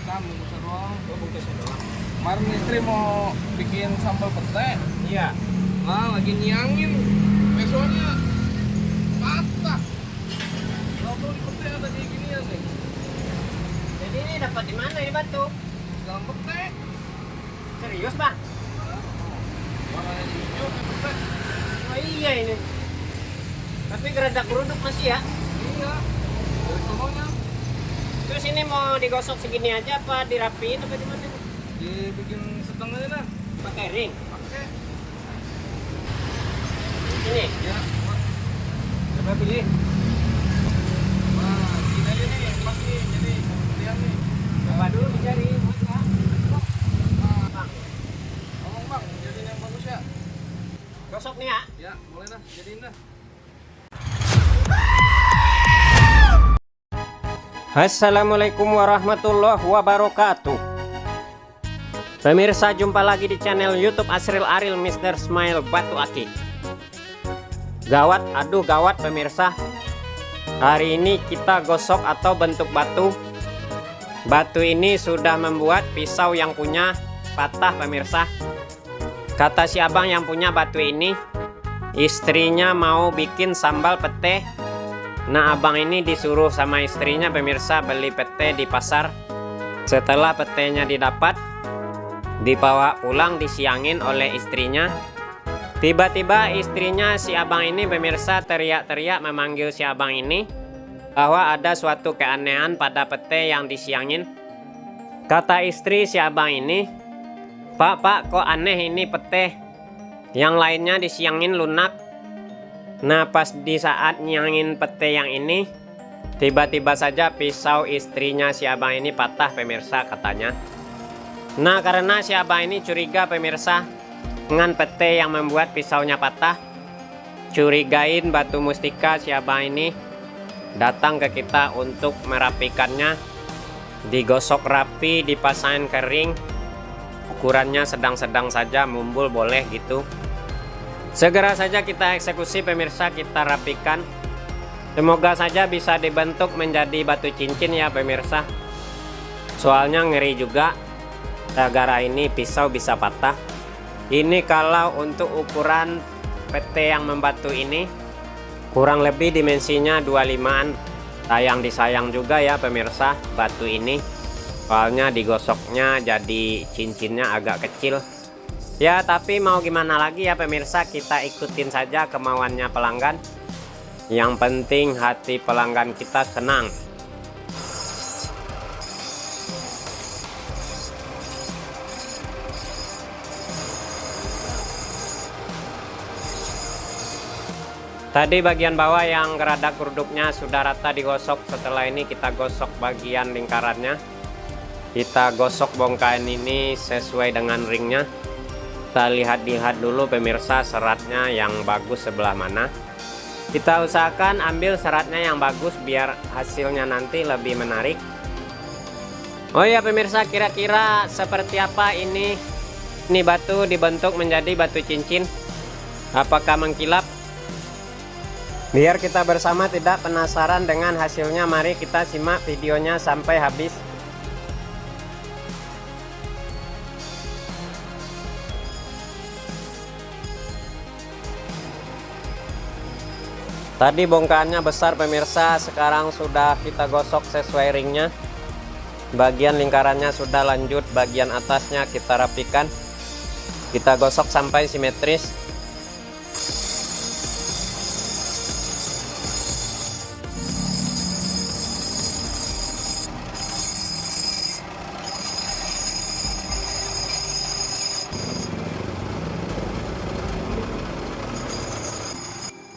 Nah, bungkusnya doang. Oh, bungkusnya doang. Kemarin istri mau bikin sambal pete. Iya. Nah, lagi nyiangin. Besoknya patah. Lalu di pete ada kayak ginian nih. Jadi ini dapat di mana ini batu? Dalam pete. Serius, Bang? Warnanya hijau kayak pete. Oh iya ini. Tapi geradak geruduk masih ya? Iya. Dari sononya Terus ini mau digosok segini aja apa dirapiin apa gimana? dibikin setengah dah. Pakai ring. Pakai. Ini. Ya. Coba pilih. Nah, gini aja nih, pas nih. Jadi kemudian nih. Coba dulu dicari. Nah, Bang, tolong bang, jadiin yang bagus ya. gosok nih ya. Ya, boleh dah, jadiin dah. Assalamualaikum warahmatullahi wabarakatuh. Pemirsa, jumpa lagi di channel YouTube Asril Aril Mr. Smile Batu Akik. Gawat, aduh gawat pemirsa. Hari ini kita gosok atau bentuk batu. Batu ini sudah membuat pisau yang punya patah pemirsa. Kata si abang yang punya batu ini, istrinya mau bikin sambal pete. Nah, abang ini disuruh sama istrinya pemirsa beli pete di pasar. Setelah petenya didapat, dibawa pulang disiangin oleh istrinya. Tiba-tiba istrinya si abang ini pemirsa teriak-teriak memanggil si abang ini bahwa ada suatu keanehan pada pete yang disiangin. Kata istri si abang ini, Pak, kok aneh ini pete? Yang lainnya disiangin lunak. Nah, pas di saat nyangin pete yang ini, tiba-tiba saja pisau istrinya si abang ini patah pemirsa katanya. Nah, karena si abang ini curiga pemirsa dengan pete yang membuat pisaunya patah, curigain batu mustika si abang ini datang ke kita untuk merapikannya, digosok rapi, dipasangin kering, ukurannya sedang-sedang saja, mumbul boleh gitu. Segera saja kita eksekusi pemirsa, kita rapikan. Semoga saja bisa dibentuk menjadi batu cincin ya pemirsa. Soalnya ngeri juga gara-gara ini pisau bisa patah. Ini kalau untuk ukuran pete yang membatu ini kurang lebih dimensinya 25an. Sayang disayang juga ya pemirsa batu ini. Soalnya digosoknya jadi cincinnya agak kecil. Ya, tapi mau gimana lagi ya pemirsa, kita ikutin saja kemauannya pelanggan. Yang penting hati pelanggan kita senang. Tadi bagian bawah yang geradak geruduknya sudah rata digosok. Setelah ini kita gosok bagian lingkarannya. Kita gosok bongkahan ini sesuai dengan ringnya. Kita lihat dulu pemirsa seratnya yang bagus sebelah mana. Kita usahakan ambil seratnya yang bagus biar hasilnya nanti lebih menarik. Oh ya pemirsa, kira-kira seperti apa ini batu dibentuk menjadi batu cincin? Apakah mengkilap? Biar kita bersama tidak penasaran dengan hasilnya, mari kita simak videonya sampai habis. Tadi bongkahannya besar pemirsa, sekarang sudah kita gosok sesuai ringnya. Bagian lingkarannya sudah lanjut, bagian atasnya kita rapikan. Kita gosok sampai simetris.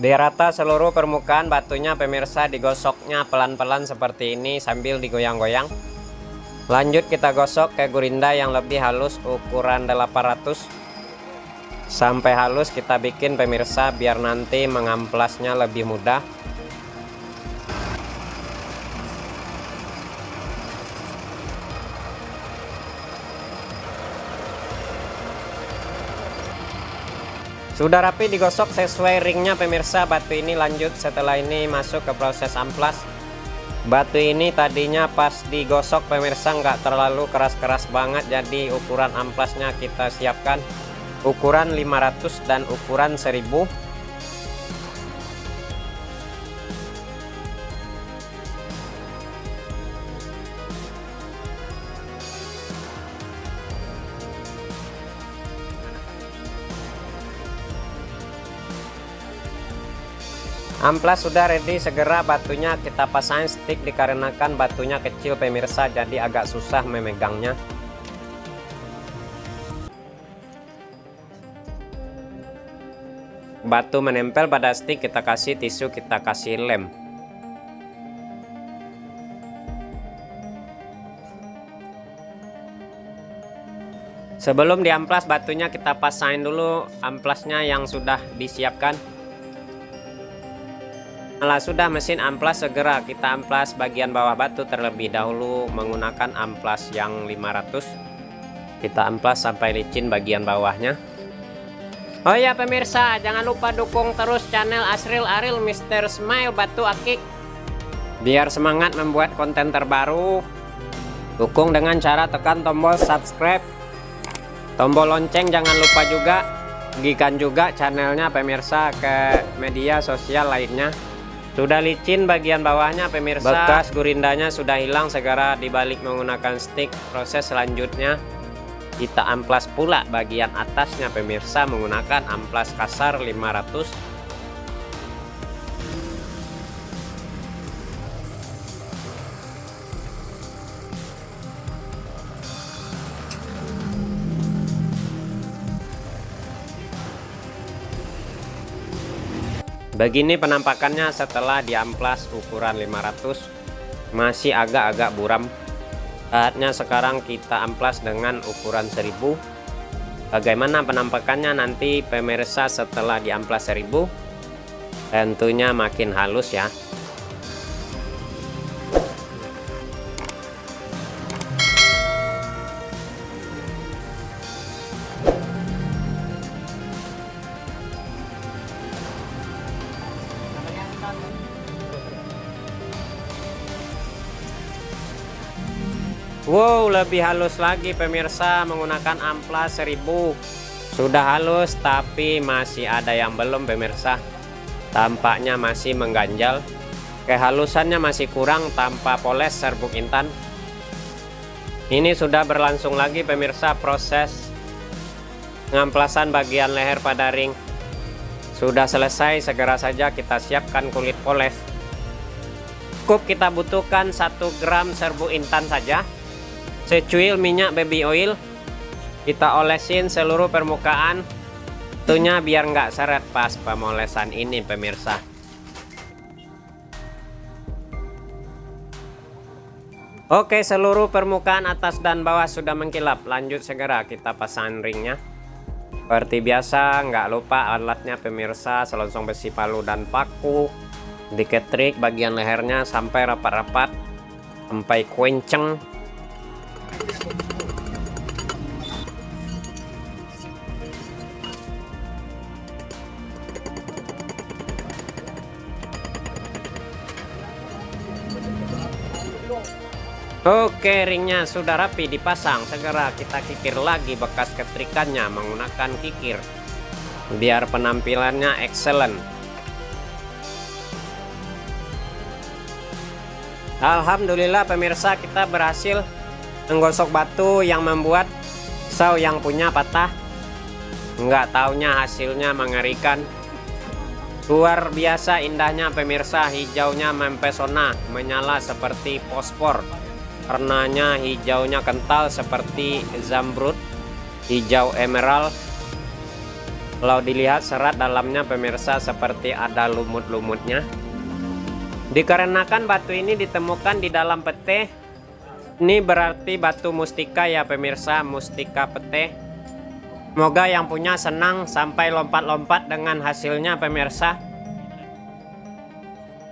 Di rata seluruh permukaan batunya pemirsa, digosoknya pelan-pelan seperti ini sambil digoyang-goyang. Lanjut kita gosok ke gurinda yang lebih halus ukuran 800. Sampai halus kita bikin pemirsa biar nanti mengamplasnya lebih mudah. Sudah rapi digosok sesuai ringnya pemirsa, batu ini lanjut setelah ini masuk ke proses amplas. Batu ini tadinya pas digosok pemirsa nggak terlalu keras-keras banget, jadi ukuran amplasnya kita siapkan ukuran 500 dan ukuran 1000. Amplas sudah ready, segera batunya kita pasang stick dikarenakan batunya kecil pemirsa, jadi agak susah memegangnya. Batu menempel pada stick, kita kasih tisu, kita kasih lem. Sebelum diamplas batunya kita pasangin dulu amplasnya yang sudah disiapkan. Kalau sudah mesin amplas, segera kita amplas bagian bawah batu terlebih dahulu menggunakan amplas yang 500. Kita amplas sampai licin bagian bawahnya. Oh ya pemirsa, jangan lupa dukung terus channel Asril Aril Mr. Smile Batu Akik biar semangat membuat konten terbaru. Dukung dengan cara tekan tombol subscribe, tombol lonceng jangan lupa juga. Bagikan juga channelnya pemirsa ke media sosial lainnya. Sudah licin bagian bawahnya pemirsa, bekas gurindanya sudah hilang, segera dibalik menggunakan stick. Proses selanjutnya kita amplas pula bagian atasnya pemirsa menggunakan amplas kasar 500. Begini penampakannya setelah diamplas ukuran 500, masih agak-agak buram. Saatnya sekarang kita amplas dengan ukuran 1000. Bagaimana penampakannya nanti pemirsa setelah diamplas 1000? Tentunya makin halus ya. Wow, lebih halus lagi pemirsa menggunakan amplas 1000. Sudah halus tapi masih ada yang belum pemirsa. Tampaknya masih mengganjal. Kehalusannya masih kurang tanpa poles serbuk intan. Ini sudah berlangsung lagi pemirsa proses pengamplasan bagian leher pada ring. Sudah selesai, segera saja kita siapkan kulit poles. Cukup kita butuhkan 1 gram serbuk intan saja. Secuil minyak baby oil, kita olesin seluruh permukaan, tentunya biar nggak seret pas pemolesan ini pemirsa. Oke, seluruh permukaan atas dan bawah sudah mengkilap. Lanjut segera kita pasang ringnya. Seperti biasa, nggak lupa alatnya pemirsa, selongsong besi palu dan paku. Diketrik bagian lehernya sampai rapat-rapat, sampai kenceng. Oke, ringnya sudah rapi dipasang. Segera kita kikir lagi bekas ketrikannya menggunakan kikir biar penampilannya excellent. Alhamdulillah pemirsa, kita berhasil menggosok batu yang membuat saw yang punya patah. Nggak taunya hasilnya mengerikan. Luar biasa indahnya pemirsa, hijaunya mempesona, menyala seperti fosfor. Warnanya hijaunya kental seperti zamrud, hijau emerald. Kalau dilihat serat dalamnya pemirsa seperti ada lumut-lumutnya. Dikarenakan batu ini ditemukan di dalam pete, ini berarti batu mustika ya pemirsa, mustika pete. Semoga yang punya senang sampai lompat-lompat dengan hasilnya pemirsa.